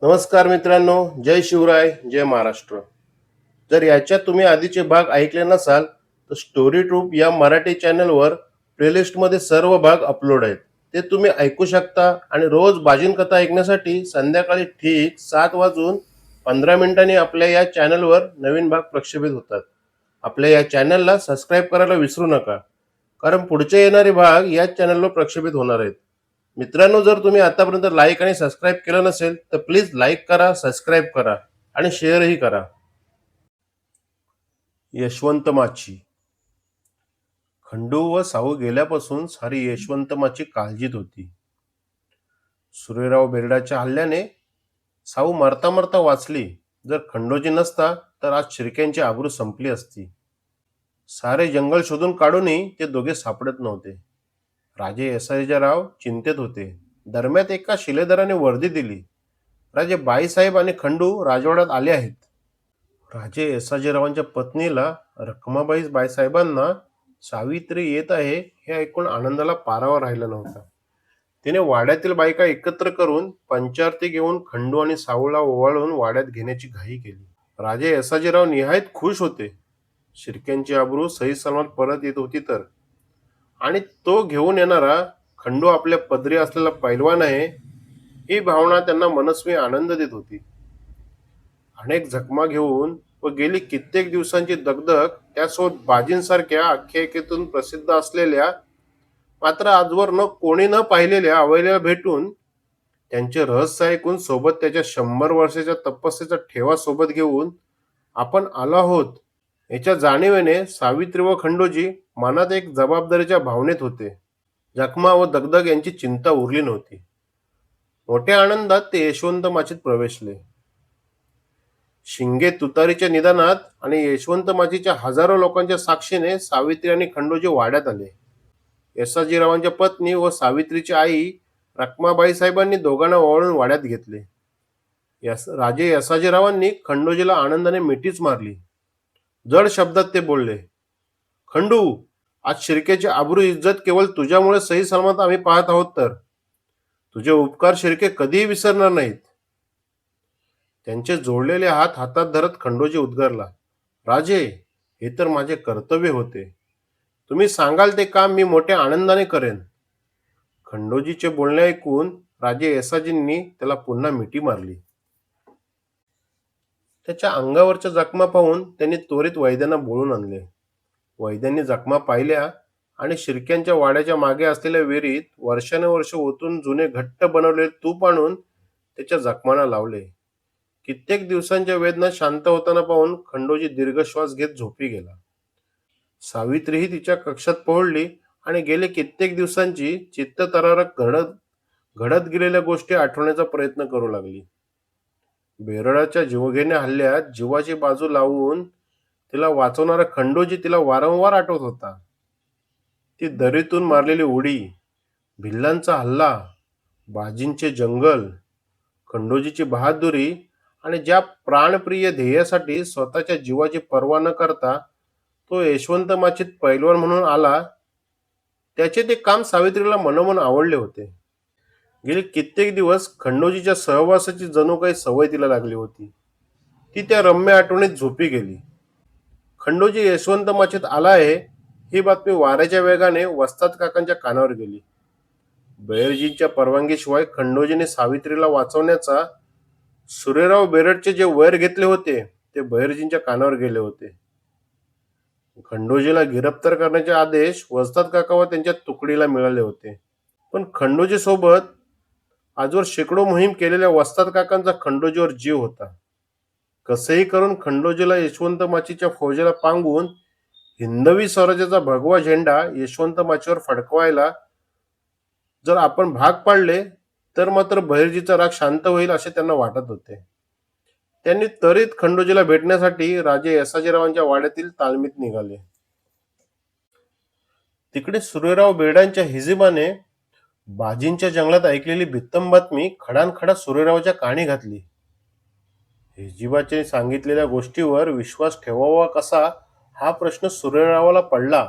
नमस्कार मित्रांनो, जय शिवराय, जय महाराष्ट्र. जर याच्यात तुम्ही आधीचे भाग ऐकले नसाल तर स्टोरी ट्रूप या मराठी चॅनलवर प्लेलिस्टमध्ये सर्व भाग अपलोड आहेत. ते तुम्ही ऐकू शकता आणि रोज बाजीन कथा ऐकण्यासाठी संध्याकाळी ठीक 7:15 आपल्या या चॅनलवर नवीन भाग प्रक्षेपित होतात. आपल्या या चॅनलला सबस्क्राईब करायला विसरू नका, कारण पुढचे येणारे भाग याच चॅनलवर प्रक्षेपित होणार आहेत. मित्रांनो, जर तुम्ही आतापर्यंत लाईक आणि सबस्क्राईब केलं नसेल तर प्लीज लाईक करा, सबस्क्राईब करा आणि शेअरही करा. यशवंत माची. खंडू व साऊ गेल्यापासून सारी यशवंत माची काळजीत होती. सूर्यराव बेर्डाच्या हल्ल्याने साऊ मरता मरता वाचली. जर खंडोजी नसता तर आज शिर्क्यांची आबरू संपली असती. सारे जंगल शोधून काढूनही ते दोघे सापडत नव्हते. राजे यसाजीराव चिंतेत होते. दरम्यान एका शिलेदाराने वर्दी दिली, राजे बाईसाहेब आणि खंडू राजवाड्यात आले आहेत. राजे यसाजीरावांच्या पत्नीला रखमाबाई बाईसाहेबांना सावित्री येत आहे हे ऐकून आनंदाला पारावर राहिला नव्हता. तिने वाड्यातील बायका एकत्र करून पंचारती घेऊन खंडू आणि साऊला ओवाळून वाड्यात घेण्याची घाई केली. राजे यसाजीराव निहायत खुश होते. शिर्क्यांची आबरू सही सलामत परत येत होती तर, आणि तो घेऊन येणारा खंडू आपल्या पदरी असलेला पैलवान आहे ही भावना त्यांना मनस्वी आनंद देत होती. अनेक जखमा घेऊन व गेली कित्येक दिवसांची दगदग, त्यासोबत बाजींसारख्या आख्यायिकेतून प्रसिद्ध असलेल्या मात्र आजवर कोणी न पाहिलेल्या अवयला भेटून त्यांचे रहस्य ऐकून सोबत त्याच्या 100 वर्षाच्या तपस्येचा ठेवा सोबत घेऊन आपण आलो आहोत याच्या जाणीवेने सावित्री व खंडोजी मनात एक जबाबदारीच्या भावनेत होते. जखमा व दगदग यांची चिंता उरली नव्हती. मोठ्या आनंदात ते यशवंत माचीत प्रवेशले. शिंगे तुतारीच्या निदानात आणि यशवंत माचीच्या हजारो लोकांच्या साक्षीने सावित्री आणि खंडोजी वाड्यात आले. यसाजीरावांच्या पत्नी व सावित्रीची आई रखमाबाई साहेबांनी दोघांना ओवाळून वाड्यात घेतले. राजे यसाजीरावांनी खंडोजीला आनंदाने मिठीच मारली. जड शब्दात ते बोलले, खंडू, आज शिर्केची आबरू इज्जत केवळ तुझ्यामुळे सही सलामत आम्ही पाहत आहोत, तर तुझे उपकार शिर्के कधीही विसरणार नाहीत. त्यांचे जोडलेले हात हातात धरत खंडोजी उद्गारला, राजे, हे तर माझे कर्तव्य होते. तुम्ही सांगाल ते काम मी मोठ्या आनंदाने करेन. खंडोजीचे बोलणे ऐकून राजे यसाजींनी त्याला पुन्हा मिठी मारली. त्याच्या अंगावरच्या जखमा पाहून त्यांनी त्वरित वैद्यांना बोलून आणले. वैद्यांनी जखमा पाहिल्या आणि शिर्क्यांच्या वाड्याच्या मागे असलेल्या विहिरीत वर्षानुवर्ष ओतून जुने घट्ट बनवलेले तूप आणून त्याच्या जखमांना लावले. कित्येक दिवसांच्या वेदना शांत होताना पाहून खंडोजी दीर्घ श्वास घेत झोपी गेला. सावित्रीही तिच्या कक्षात पहुडली आणि गेले कित्येक दिवसांची चित्ततरारक घडत घडत गेलेल्या गोष्टी आठवण्याचा प्रयत्न करू लागली. बेरडाच्या जीवघेण्या हल्ल्यात जीवाची बाजू लावून तिला वाचवणारा खंडोजी तिला वारंवार आठवत होता. ती दरीतून मारलेली उडी, भिल्लांचा हल्ला, बाजींचे जंगल, खंडोजीची बहादुरी आणि ज्या प्राणप्रिय ध्येयासाठी स्वतःच्या जीवाची पर्वा न करता तो यशवंत माचीत पैलवान म्हणून आला, त्याचे ते काम सावित्रीला मनोमन आवडले होते. गेले कित्येक दिवस खंडोजीच्या सहवासाची जणू काही सवय तिला लागली होती. ती त्या रम्य आठवणीत झोपी गेली. खंडोजी यशवंत माचीत आला आहे ही बातमी वाऱ्याच्या वेगाने वस्ताद काकांच्या कानावर गेली. बहिर्जींच्या परवानगीशिवाय खंडोजीने सावित्रीला वाचवण्याचा सूर्यराव बेरडचे जे वैर घेतले होते ते बहिर्जींच्या कानावर गेले होते. खंडोजीला गिरफ्तार करण्याचे आदेश वस्ताद काका व त्यांच्या तुकडीला मिळाले होते. पण खंडोजी सोबत आजवर शेकडो मोहीम केलेल्या वस्ताद काकांचा खंडोजीवर जीव होता. कसेही करून खंडोजीला यशवंत माचीच्या फौजेला पांगवून हिंदवी स्वराज्याचा भगवा झेंडा यशवंत माचीवर फडकवायला जर आपण भाग पाडले तर मात्र बहिर्जीचा राग शांत होईल असे त्यांना वाटत होते. त्यांनी त्वरित खंडोजीला भेटण्यासाठी राजे यसाजीरावांच्या वाड्यातील तालमीत निघाले. तिकडे सूर्यराव बेर्डांच्या हिजिबाने बाजींच्या जंगलात ऐकलेली बित्तम बातमी खडानखडा सूर्यरावच्या कानी घातली. हिजिबाचे सांगितलेल्या गोष्टीवर विश्वास ठेवावा कसा हा प्रश्न सूर्यरावाला पडला.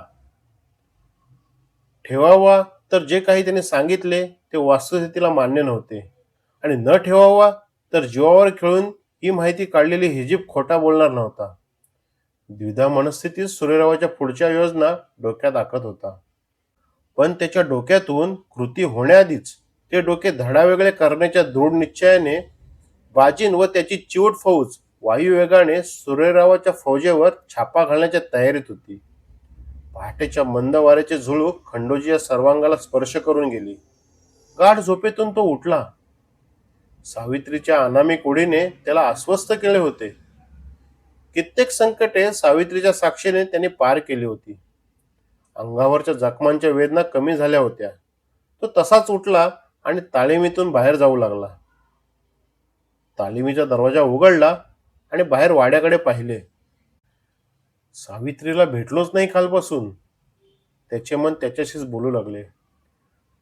ठेवावा तर जे काही त्याने सांगितले ते वस्तुस्थितीला मान्य नव्हते, आणि न ठेवावा तर जीवावर खेळून ही माहिती काढलेली हिजीब खोटा बोलणार नव्हता. द्विधा मनस्थितीत सूर्यरावाच्या पुढच्या योजना डोक्यात आखत होता. पण त्याच्या डोक्यातून कृती होण्याआधीच ते डोके धडावेगळे करण्याच्या दृढ निश्चयाने बाजीन व त्याची चिवट फौज वायुवेगाने सूर्यरावाच्या फौजेवर छापा घालण्याच्या तयारीत होती. पहाटेच्या मंद वाऱ्याचे झुळूक खंडोजीच्या सर्वांगाला स्पर्श करून गेली. गाढ झोपेतून तो उठला. सावित्रीच्या अनामिक उडीने त्याला अस्वस्थ केले होते. कित्येक संकटे सावित्रीच्या साक्षीने त्यांनी पार केली होती. अंगावरच्या जखमांच्या वेदना कमी झाल्या होत्या. तो तसाच उठला आणि तालिमीतून बाहेर जाऊ लागला. तालिमीचा दरवाजा उघडला आणि बाहेर वाड्याकडे पाहिले. सावित्रीला भेटलोच नाही कालपासून. त्याचे मन त्याच्याशीच बोलू लागले.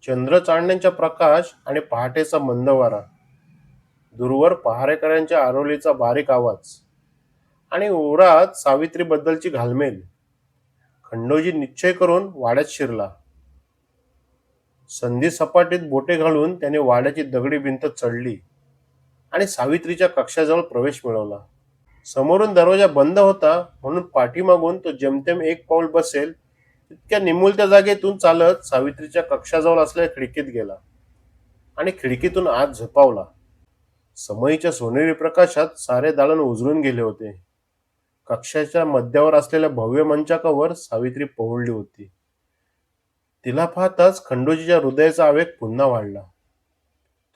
चंद्र चांदण्याचा प्रकाश आणि पहाटेचा मंद वारा, दूरवर पहारेकऱ्यांच्या आरोलीचा बारीक आवाज आणि उरात सावित्रीबद्दलची घालमेल. खंडोजी निश्चय करून वाड्यात शिरला. संधी सपाटीत बोटे घालून त्याने वाड्याची दगडी भिंत चढली आणि सावित्रीच्या कक्षाजवळ प्रवेश मिळवला. समोरून दरवाजा बंद होता म्हणून पाठीमागून तो जेमतेम एक पाऊल बसेल तितक्या निमुळत्या जागेतून चालत सावित्रीच्या कक्षाजवळ असलेल्या खिडकीत गेला आणि खिडकीतून आत झोपावला. समईच्या सोनेरी प्रकाशात सारे दालन उजळून गेले होते. कक्षाच्या मध्यावर असलेल्या भव्य मंचाकावर सावित्री पहुडली होती. तिला पाहताच खंडोजीच्या हृदयाचा आवेग पुन्हा वाढला.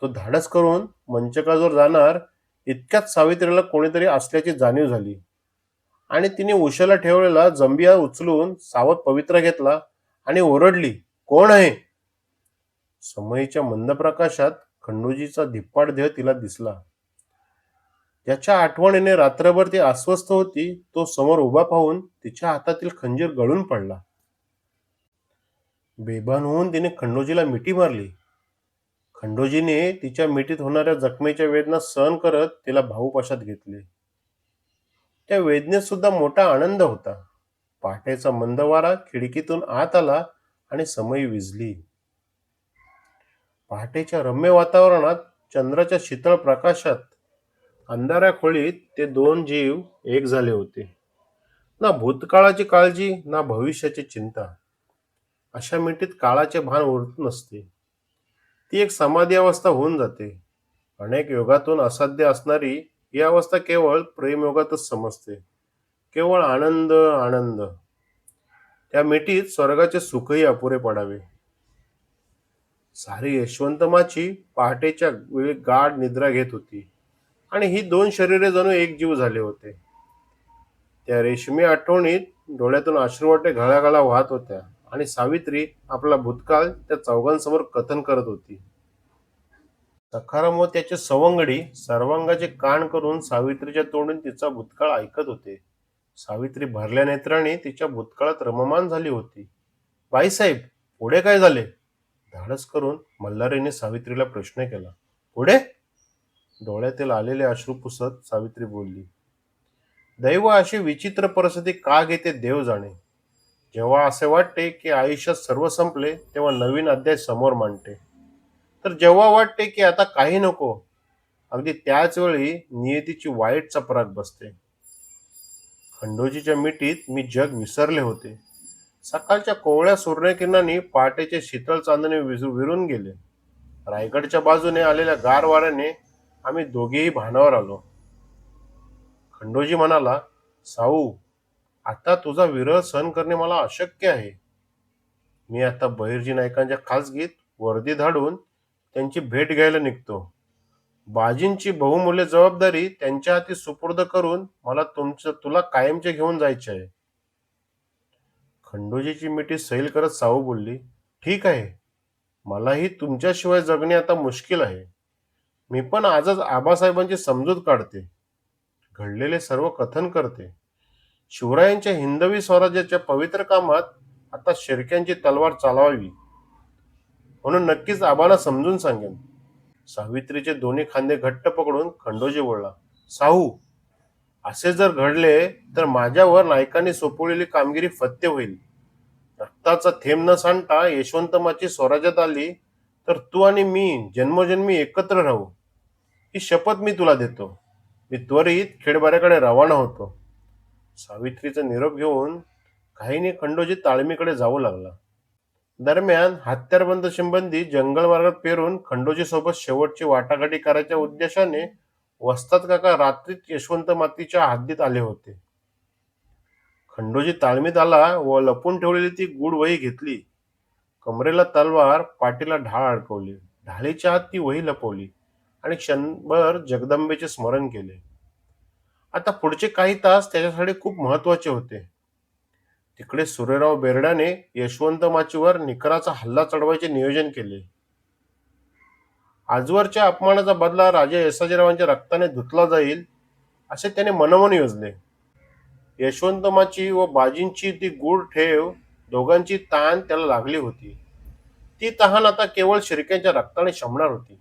तो धाडस करून मंचकाजवळ जाणार इतक्यात सावित्रीला कोणीतरी असल्याची जाणीव झाली आणि तिने उशाला ठेवलेला जंबिया उचलून सावध पवित्रा घेतला आणि ओरडली, कोण आहे? समयीच्या मंद प्रकाशात खंडोजीचा धिप्पाड देह तिला दिसला. ज्याच्या आठवणीने रात्रभर ती अस्वस्थ होती तो समोर उभा पाहून तिच्या हातातील खंजीर गळून पडला. बेभान होऊन तिने खंडोजीला मिठी मारली. खंडोजीने तिच्या मिठीत होणाऱ्या जखमेच्या वेदना सहन करत तिला भाऊपाशात घेतले. त्या वेदनेत सुद्धा मोठा आनंद होता. पहाटेचा मंद वारा खिडकीतून आत आला आणि समई विझली. पहाटेच्या रम्य वातावरणात चंद्राच्या शीतळ प्रकाशात अंधाऱ्या खोलीत ते दोन जीव एक झाले होते. ना भूतकाळाची काळजी ना भविष्याची चिंता. अशा मिठीत काळाचे भान उरत नसते. ती एक समाधी अवस्था होऊन जाते. अनेक योगातून असाध्य असणारी ही अवस्था केवळ प्रेमयोगातच समजते. केवळ आनंद आनंद. त्या मिठीत स्वर्गाचे सुखही अपुरे पडावे. सारी यशवंतमाची पहाटेच्या वेळी गाढ निद्रा घेत होती आणि ही दोन शरीरे जणू एक जीव झाले होते. त्या रेशमी आठवणीत डोळ्यातून अश्रुवाटे घळाघळा वाहत होत्या आणि सावित्री आपला भूतकाळ त्या चौघांसमोर कथन करत होती. सखाराम व त्याचे सवंगडी सर्वांगाचे कान करून सावित्रीच्या तोंडून तिचा भूतकाळ ऐकत होते. सावित्री भरल्या नेत्राने तिच्या भूतकाळात रममान झाली होती. बाईसाहेब, पुढे काय झाले? धाडस करून मल्हारीने सावित्रीला प्रश्न केला. पुढे? डोळ्यातील आलेले अश्रू पुसत सावित्री बोलली. दैव अशी विचित्र परिस्थिती का घेते देव जाणे. जेव्हा असे वाटते की आयुष्यात सर्व संपले तेव्हा नवीन अध्याय समोर मांडते. तर जेव्हा वाटते की आता काही नको, अगदी त्याच वेळी नियतीची वाईट चपराक बसते. खंडोजीच्या मिठीत मी जग विसरले होते. सकाळच्या कोवळ्या सूर्यकिरणांनी पहाटेचे शीतळ चांदणे विरून गेले. रायगडच्या बाजूने आलेल्या गार वाऱ्याने आम्ही दोघेही भानावर आलो. खंडोजी म्हणाला, साऊ, आता तुझा विरह सहन करणे मला अशक्य आहे. मी आता बहिर्जी नायकांच्या खासगीत वर्दी धाडून त्यांची भेट घ्यायला निघतो. बाजींची बहुमूल्य जबाबदारी त्यांच्या हाती सुपूर्द करून मला तुला कायमचे घेऊन जायचे आहे. खंडोजीची मिठी सैल करत साऊ बोलली, ठीक आहे. मलाही तुमच्याशिवाय जगणे आता मुश्किल आहे. मी पण आजच आबासाहेबांची समजूत काढते. घडलेले सर्व कथन करते. शिवरायांच्या हिंदवी स्वराज्याच्या पवित्र कामात आता शिर्क्यांची तलवार चालवावी म्हणून नक्कीच आबांना समजून सांगेन. सावित्रीचे दोन्ही खांदे घट्ट पकडून खंडोजी बोलला, साहू, असे जर घडले तर माझ्यावर नायकांनी सोपवलेली कामगिरी फत्य होईल. रक्ताचा थेंब न सांडता यशवंतमाची स्वराज्यात आली तर तू आणि मी जन्मोजन्मी एकत्र राहू. ही शपथ मी तुला देतो. मी त्वरित खेडबाऱ्याकडे रवाना होतो. सावित्रीचा निरोप घेऊन घाईने खंडोजी ताळमीकडे जाऊ लागला. दरम्यान हत्यारबंद संबंधी जंगल मार्गात पेरून खंडोजी सोबत शेवटची वाटाघाटी करायच्या उद्देशाने वस्तात काका रात्रीत यशवंत मातीच्या हद्दीत आले होते. खंडोजी ताळमीत आला व लपून ठेवलेली ती गूढ वही घेतली. कमरेला तलवार, पाठीला ढाळ अडकवली. ढाळीच्या आत ती वही लपवली आणि क्षणभर जगदंबेचे स्मरण केले. आता पुढचे काही तास त्याच्यासाठी खूप महत्वाचे होते. तिकडे सूर्यराव बेर्डाने यशवंत माचीवर निकराचा हल्ला चढवायचे नियोजन केले. आजवरच्या अपमानाचा बदला राजा यसाजीरावांच्या रक्ताने धुतला जाईल असे त्याने मनोमन योजले. यशवंत माची व बाजींची ती गूढ ठेव, दोघांची ताण त्याला लागली होती. ती तहान आता केवळ शिर्क्यांच्या रक्ताने शमणार होती.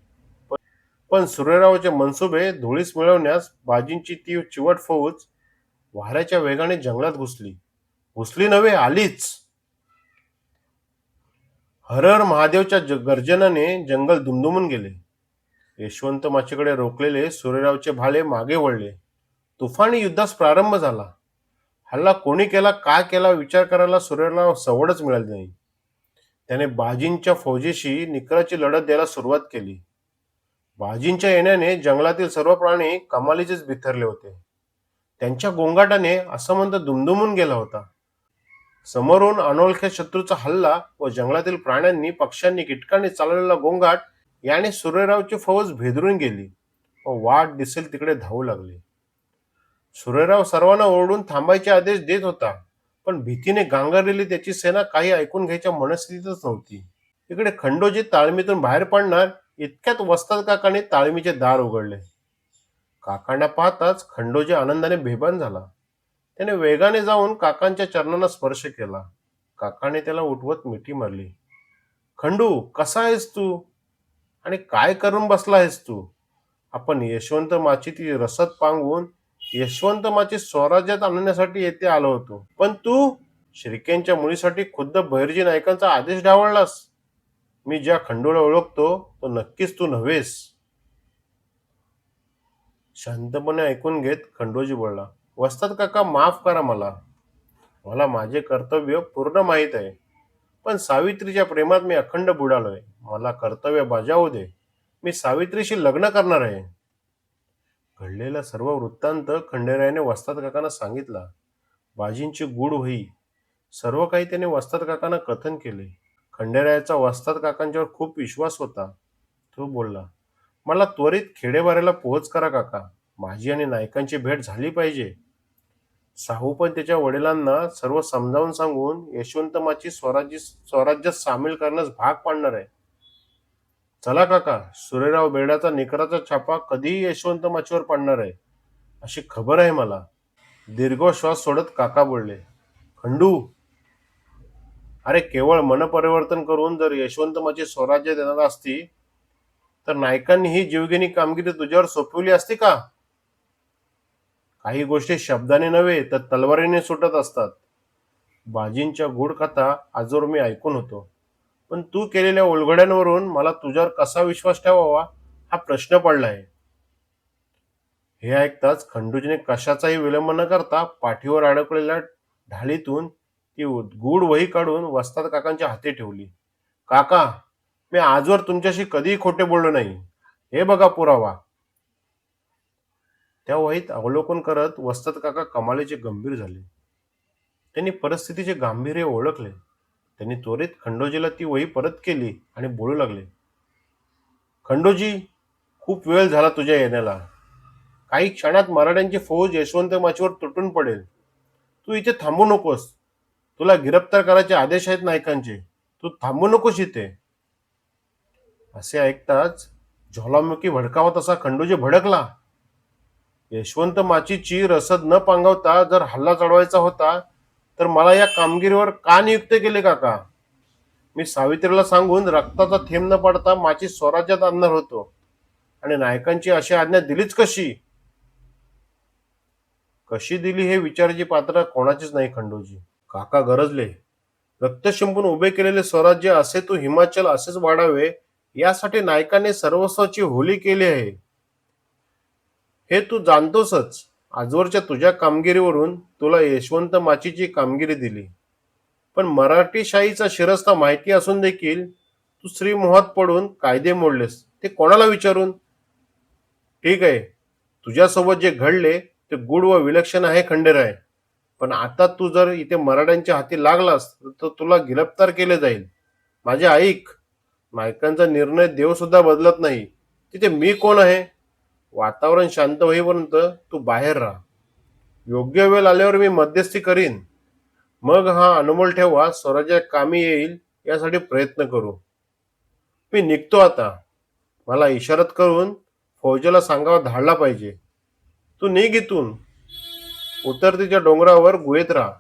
पण सूर्यरावाचे मनसुबे धुळीस मिळवण्यास बाजींची ती चिवट फौज वाऱ्याच्या वेगाने जंगलात घुसली नव्हे, आलीच. हर हर महादेवच्या गर्जनाने जंगल दुमदुमून गेले. यशवंत माचीकडे रोखलेले सूर्यरावचे भाले मागे वळले. तुफानी युद्धास प्रारंभ झाला. हल्ला कोणी केला, का केला, विचार करायला सूर्यराव सवडच मिळाली नाही. त्याने बाजींच्या फौजेशी निकराची लढत द्यायला सुरुवात केली. बाजींच्या येण्याने जंगलातील सर्व प्राणी कमालीचेच बिथरले होते. त्यांच्या गोंगाटाने असमंत दुमदुमून गेला होता. समोरून अनोळख्या शत्रूचा हल्ला व जंगलातील प्राण्यांनी, पक्ष्यांनी, कीटकांनी चालवलेला गोंगाट याने सूर्यरावची फौज भेदरून गेली व वाट दिसेल तिकडे धावू लागली. सूर्यराव सर्वांना ओरडून थांबायचे आदेश देत होता, पण भीतीने गांगरलेली त्याची सेना काही ऐकून घ्यायच्या मनस्थितीतच नव्हती. इकडे खंडोजी ताळमीतून बाहेर पडणार इतक्यात वस्ताद काकाने ताळमीचे दार उघडले. काकांना पाहताच खंडोजी आनंदाने बेभान झाला. त्याने वेगाने जाऊन काकांच्या चरणांना स्पर्श केला. काकाने त्याला उठवत मिठी मारली. खंडू, कसा आहेस तू आणि काय करून बसला आहेस तू? आपण यशवंत माची ती रसद पांगवून यशवंत माची स्वराज्यात आणण्यासाठी येथे आलो होतो, पण तू शिर्क्यांच्या मुलीसाठी खुद्द बहिर्जी नायकांचा आदेश डावळलास. मी ज्या खंडूला ओळखतो तो नक्कीच तू नव्हेस. शांतपणे ऐकून घेत खंडोजी बोलला. वस्ताद काका, माफ करा मला. मला माझे कर्तव्य पूर्ण माहीत आहे, पण सावित्रीच्या प्रेमात मी अखंड बुडालोय. मला कर्तव्य बजावू दे. मी सावित्रीशी लग्न करणार आहे. घडलेला सर्व वृत्तांत खंडेरायाने वस्ताद काकांना सांगितला. बाजींची गूढ वही, सर्व काही त्याने वस्ताद काकांना कथन केले. खंडेरायाचा वस्ताद काकांच्यावर खूप विश्वास होता. तो बोलला, मला त्वरित खेडेबाऱ्याला पोहोच करा काका. माझी आणि नायकांची भेट झाली पाहिजे. साहू पण त्याच्या वडिलांना सर्व समजावून सांगून यशवंत माची स्वराज्यात सामील करण्यास भाग पाडणार आहे. चला काका, सूर्यराव बेर्डाचा निकराचा छापा कधीही यशवंत माचीवर पडणार आहे अशी खबर आहे मला. दीर्घश्वास सोडत काका बोलले. खंडू, अरे केवळ मनपरिवर्तन करून जर यशवंत माची स्वराज्य देणार असती तर नायकांनी ही जीवघेणी कामगिरी तुझ्यावर सोपवली असती का? काही गोष्टी शब्दाने नव्हे तर तलवारीने सुटत असतात. बाजींच्या गूढ कथा आजवर मी ऐकून होतो, पण तू केलेल्या उलगड्यांवरून मला तुझ्यावर कसा विश्वास ठेवावा हा प्रश्न पडलाय. हे ऐकताच खंडूजीने कशाचाही विलंब न करता पाठीवर अडकलेल्या ढालीतून ती गूढ वही काढून वस्ताद काकांच्या हाती ठेवली. काका, मी आजवर तुमच्याशी कधीही खोटे बोललो नाही. हे बघा पुरावा. त्या वहीत अवलोकन करत वस्ताद काका कमालीचे गंभीर झाले. त्यांनी परिस्थितीचे गांभीर्य ओळखले. त्यांनी त्वरित खंडोजीला ती वही परत केली आणि बोलू लागले. खंडोजी, खूप वेळ झाला तुझ्या येण्याला. काही क्षणात मराठ्यांची फौज यशवंत माचीवर तुटून पडेल. तू इथे थांबू नकोस. तुला गिरफ्तार करायचे आदेश आहेत नायकांचे. तू थांबू नकोस इथे. असे ऐकताच ज्वालामुखी भडकावा तसा खंडोजी भडकला. यशवंत माचीची रसद न पांगवता जर हल्ला चढवायचा होता तर मला या कामगिरीवर का नियुक्त केले काका? मी सावित्रीला सांगून रक्ताचा थेंब न पडता माची स्वराज्यात आणणार होतो आणि नायकांची अशी आज्ञा दिलीच कशी? कशी दिली हे विचाराची पात्र कोणाचीच नाही खंडोजी. काका गरजले. रक्त शिंपून उभे केलेले स्वराज्य असे तू हिमाचल असेच वाढावे यासाठी नायकांनी सर्वस्वाची होली केली आहे. हे तू जाणतोसच. आजवरच्या तुझ्या कामगिरीवरून तुला यशवंत माचीची कामगिरी दिली. पण मराठी शाहीचा शिरस्ता माहिती असून देखील तू श्रीमोहात पडून कायदे मोडलेस. ते कोणाला विचारून? ठीक आहे, तुझ्यासोबत जे घडले ते गूढ व विलक्षण आहे खंडेराय. पण आता तू जर इथे मराठ्यांच्या हाती लागलास तर तुला गिरफ्तार केले जाईल. माझे ऐक, नायकांचा निर्णय देव सुद्धा बदलत नाही. तिथे मी कोण आहे? वातावरण शांत होईपर्यंत तू बाहेर राहा. योग्य वेळ आल्यावर मी मध्यस्थी करीन. मग हा अनमोल ठेवा स्वराज्या कामी येईल यासाठी प्रयत्न करू. मी निघतो आता. मला इशारत करून फौजेला सांगावा धाडला पाहिजे. तू निघ इथून. उतरतीच्या डोंगरावर गुहेत राहा.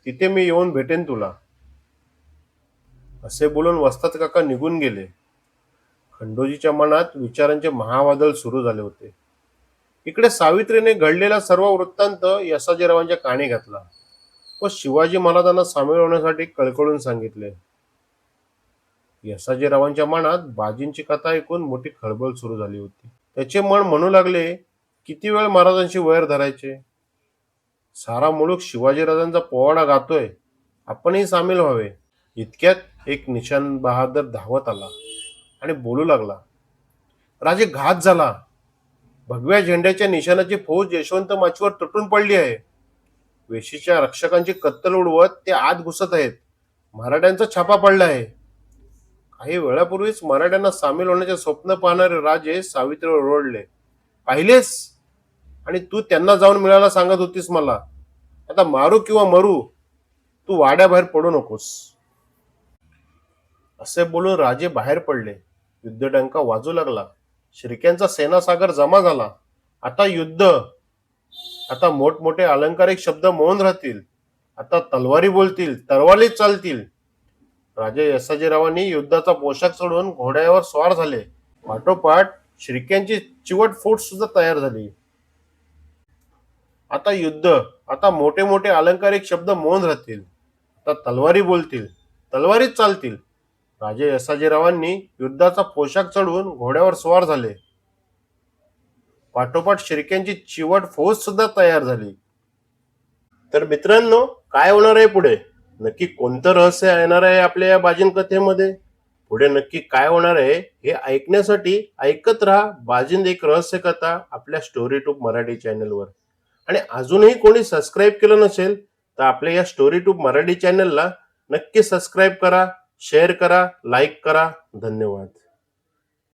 तिथे मी येऊन भेटेन तुला. असे बोलून वस्ताद काका निघून गेले. खंडोजीच्या मनात विचारांचे महावादळ सुरू झाले होते. इकडे सावित्रीने घडलेला सर्व वृत्तांत यसाजीरावांच्या कानी घातला व शिवाजी महाराजांना सामील होण्यासाठी कळकळून सांगितले. यसाजीरावांच्या मनात बाजींची कथा ऐकून मोठी खळबळ सुरू झाली होती. त्याचे मन म्हणू लागले, किती वेळ महाराजांशी वैर धरायचे? सारा मुलूक शिवाजीराजांचा पोवाडा गातोय, आपणही सामील व्हावे. इतक्यात एक निशान बहादर धावत आला आणि बोलू लागला, राजे, घात झाला. भगव्या झेंड्याच्या निशाणाची फौज यशवंत माचीवर तुटून पडली आहे. वेशीच्या रक्षकांची कत्तल उडवत ते आत घुसत आहेत. मराठ्यांचा छापा पडला आहे. काही वेळापूर्वीच मराठ्यांना सामील होण्याचे स्वप्न पाहणारे राजे सावित्रीवर ओरडले. पाहिलेस? आणि तू त्यांना जाऊन मिळायला सांगत होतीस मला. आता मारू किंवा मरू, तू वाड्याबाहेर पडू नकोस. असे बोलून राजे बाहेर पडले. युद्धडंका वाजू लागला. शिर्क्यांचा सेनासागर जमा झाला. आता युद्ध. आता मोठमोठे अलंकारिक शब्द मौन राहतील. आता तलवारी बोलतील, तरवारीच चालतील. राजे यसाजीरावांनी युद्धाचा पोशाख सोडून घोड्यावर स्वार झाले. पाठोपाठ शिर्क्यांची चिवट फूट सुद्धा तयार झाली. आता युद्ध. आता मोठे मोठे अलंकारिक शब्द मौन राहतील. आता तलवारी बोलतील, तलवारीच चालतील. राजे यसाजीरावांनी युद्धाचा पोशाख चढवून घोड्यावर स्वार झाले. पाठोपाठ शिर्क्यांची चिवट फौज सुद्धा तयार झाली. तर मित्रांनो, काय होणार आहे पुढे? नक्की कोणतं रहस्य येणार आहे आपल्या या बाजीन कथेमध्ये? पुढे नक्की काय होणार आहे हे ऐकण्यासाठी ऐकत राहा बाजिंद एक रहस्य कथा आपल्या स्टोरी ट्यूब मराठी चॅनलवर. आणि अजूनही कोणी सबस्क्राईब केलं नसेल तर आपल्या या स्टोरी ट्यूब मराठी चॅनलला नक्की सबस्क्राईब करा, शेअर करा, लाईक करा. धन्यवाद.